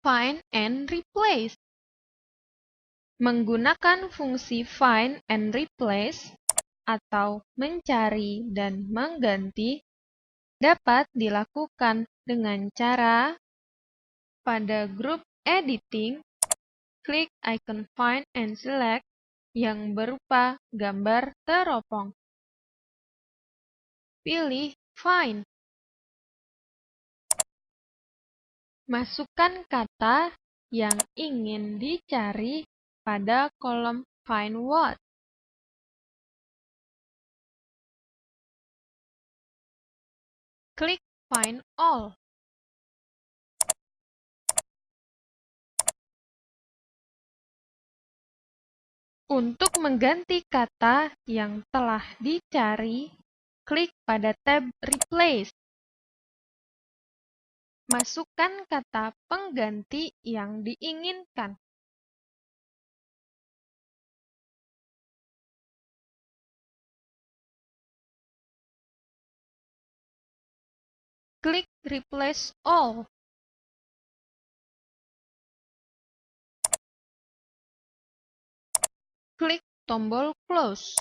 find and replace. Menggunakan fungsi find and replace atau mencari dan mengganti dapat dilakukan dengan cara pada grup editing, klik icon find and select yang berupa gambar teropong. Pilih find. Masukkan kata yang ingin dicari pada kolom find what. Klik find all. Untuk mengganti kata yang telah dicari, klik pada tab replace. Masukkan kata pengganti yang diinginkan. Klik replace all. Klik tombol close.